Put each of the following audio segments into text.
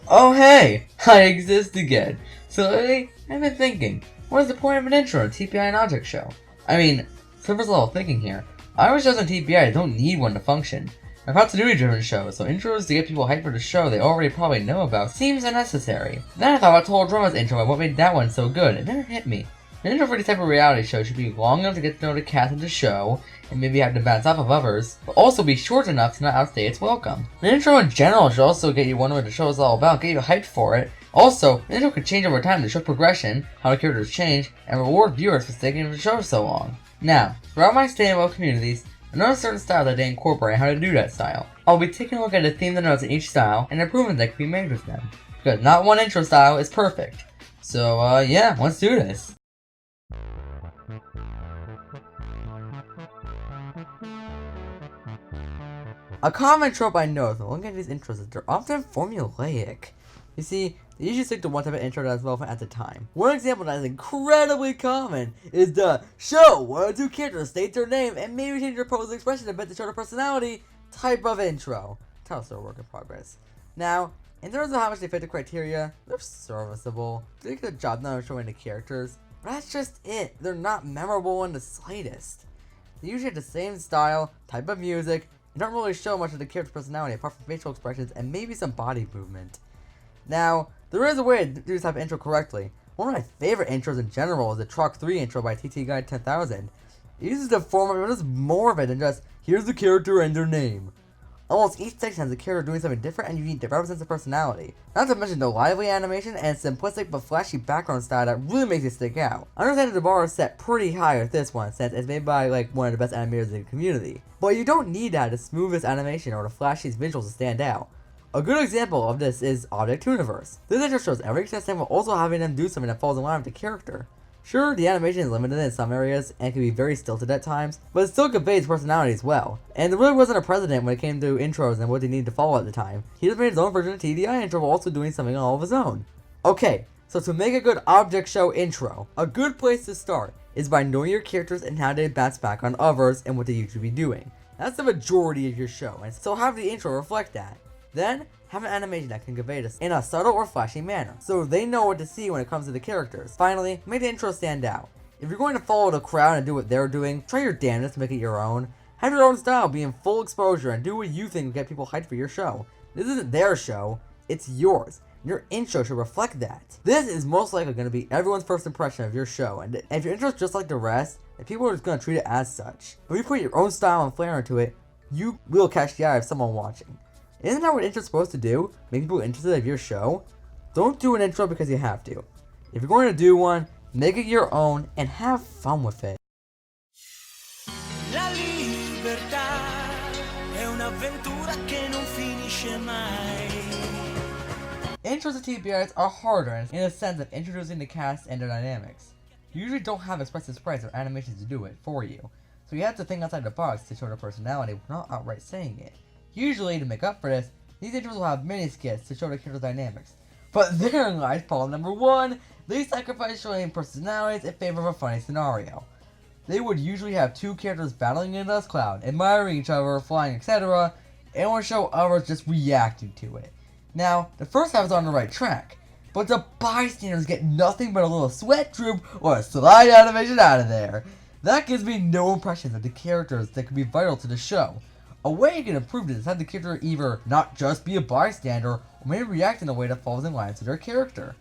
Oh hey, I exist again. So lately, I've been thinking, what is the point of an intro to TPI and object show? I mean, surface level thinking here. Irish shows on TPI don't need one to function. They're continuity driven shows, so intros to get people hyped for the show they already probably know about seems unnecessary. Then I thought about Total Drama's intro and what made that one so good, and then it hit me. An intro for this type of reality show should be long enough to get to know the cast of the show, and maybe have to bounce off of others, but also be short enough to not outstay its welcome. An intro in general should also get you wondering what the show is all about, get you hyped for it. Also, an intro can change over time to show progression, how the characters change, and reward viewers for sticking with the show so long. Now, throughout my stay in both communities, I noticed certain styles that they incorporate how to do that style. I'll be taking a look at the themes and notes in each style, and improvements that can be made with them. Because not one intro style is perfect. So, yeah, let's do this. A common trope I notice when looking at these intros is they're often formulaic. You see, they usually stick to one type of intro that is relevant at the time. One example that is incredibly common is the show one or two characters state their name and maybe change their pose expression to fit the show personality type of intro. Title's still a work in progress. Now, in terms of how much they fit the criteria, they're serviceable. They do a good job not showing the characters, but that's just it. They're not memorable in the slightest. They usually have the same style, type of music, and don't really show much of the character's personality apart from facial expressions and maybe some body movement. Now, there is a way to do this type of intro correctly. One of my favorite intros in general is the Truck 3 intro by TT Guide 10,000. It uses the format, but it does more of it than just, here's the character and their name. Almost each section has a character doing something different and unique that represents their personality. Not to mention the lively animation and simplistic but flashy background style that really makes it stick out. I understand that the bar is set pretty high with this one, since it's made by one of the best animators in the community. But you don't need to have the smoothest animation or the flashiest visuals to stand out. A good example of this is Object Universe. This intro shows every contestant while also having them do something that falls in line with the character. Sure, the animation is limited in some areas and can be very stilted at times, but it still conveys personality as well. And there really wasn't a precedent when it came to intros and what they needed to follow at the time. He just made his own version of TDI intro while also doing something all of his own. Okay, so to make a good object show intro, a good place to start is by knowing your characters and how they bounce back on others and what they usually be doing. That's the majority of your show, and so have the intro reflect that. Then, have an animation that can convey this in a subtle or flashy manner, so they know what to see when it comes to the characters. Finally, make the intro stand out. If you're going to follow the crowd and do what they're doing, try your damnedest to make it your own. Have your own style, be in full exposure, and do what you think will get people hyped for your show. This isn't their show, it's yours. Your intro should reflect that. This is most likely going to be everyone's first impression of your show, and if your intro is just like the rest, then people are just going to treat it as such. But if you put your own style and flair into it, you will catch the eye of someone watching. Isn't that what intro's supposed to do? Make people interested in your show? Don't do an intro because you have to. If you're going to do one, make it your own and have fun with it. La libertà è un'avventura che non finisce mai. Intros to TBRs are harder in the sense of introducing the cast and their dynamics. You usually don't have expressive sprites or animations to do it for you, so you have to think outside the box to show their personality without outright saying it. Usually, to make up for this, these intros will have mini skits to show the character's dynamics. But therein lies problem number one: they sacrifice showing personalities in favor of a funny scenario. They would usually have two characters battling in a dust cloud, admiring each other, flying, etc., and would show others just reacting to it. Now, the first half is on the right track, but the bystanders get nothing but a little sweat droop or a slide animation out of there. That gives me no impression of the characters that could be vital to the show. A way you can improve this is have the character either not just be a bystander, or maybe react in a way that falls in line to their character.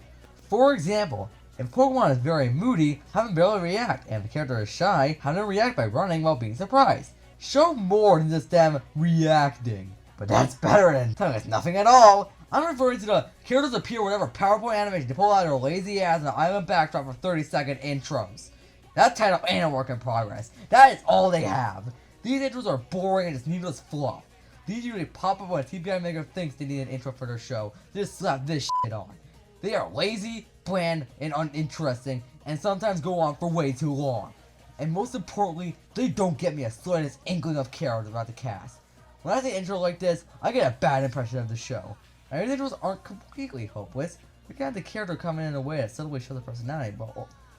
For example, if Pokemon is very moody, have them barely react, and if the character is shy, have them react by running while being surprised. Show more than just them reacting. But that's better than telling us nothing at all. I'm referring to the characters appear whatever PowerPoint animation to pull out their lazy ass in an island backdrop for 30-second intros. That title ain't a work in progress. That is all they have. These intros are boring and just needless fluff. These usually pop up when a TPI maker thinks they need an intro for their show. Just slap this shit on. They are lazy, bland, and uninteresting, and sometimes go on for way too long. And most importantly, they don't get me a slightest inkling of care about the cast. When I see an intro like this, I get a bad impression of the show. And these intros aren't completely hopeless. You can have the character come in a way that subtly shows their personality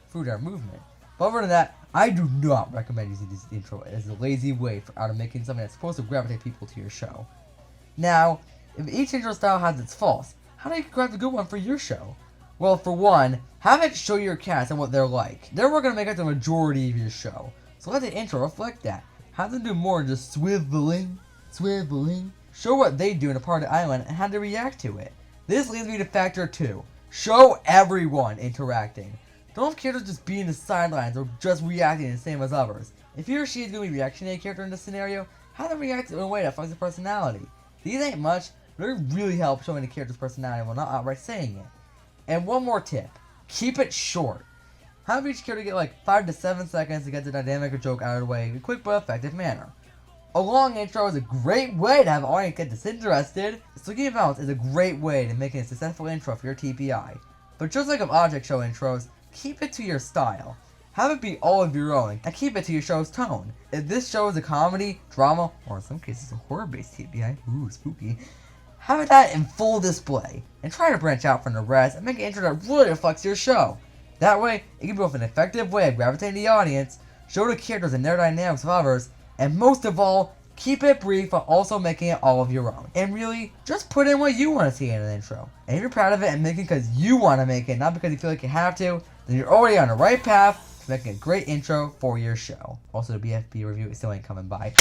through their movement. But other than that, I do not recommend using this intro as a lazy way out of making something that's supposed to gravitate people to your show. Now, if each intro style has its faults, how do you craft a good one for your show? Well, for one, have it show your cast and what they're like. They're going to make up the majority of your show. So let the intro reflect that. Have them do more than just swiveling. Show what they do in a part of the island and how they react to it. This leads me to factor 2. Show everyone interacting. Don't have characters just be in the sidelines or just reacting the same as others. If he or she is going to be reacting to a character in this scenario, have them react in a way that reflects their personality. These ain't much, but it really helps showing the character's personality while not outright saying it. And one more tip. Keep it short. Have each character get like 5 to 7 seconds to get the dynamic or joke out of the way in a quick but effective manner. A long intro is a great way to have an audience get disinterested, so keep balance is a great way to make a successful intro for your TPI. But just like of object show intros, keep it to your style. Have it be all of your own, and keep it to your show's tone. If this show is a comedy, drama, or in some cases a horror-based TPI, ooh, spooky, have that in full display, and try to branch out from the rest and make an intro that really reflects your show. That way, it can be both an effective way of gravitating the audience, show the characters and their dynamics of others, and most of all, keep it brief while also making it all of your own. And really, just put in what you want to see in an intro. And if you're proud of it and making it because you want to make it, not because you feel like you have to, then you're already on the right path to making a great intro for your show. Also, the BFB review is still ain't coming by.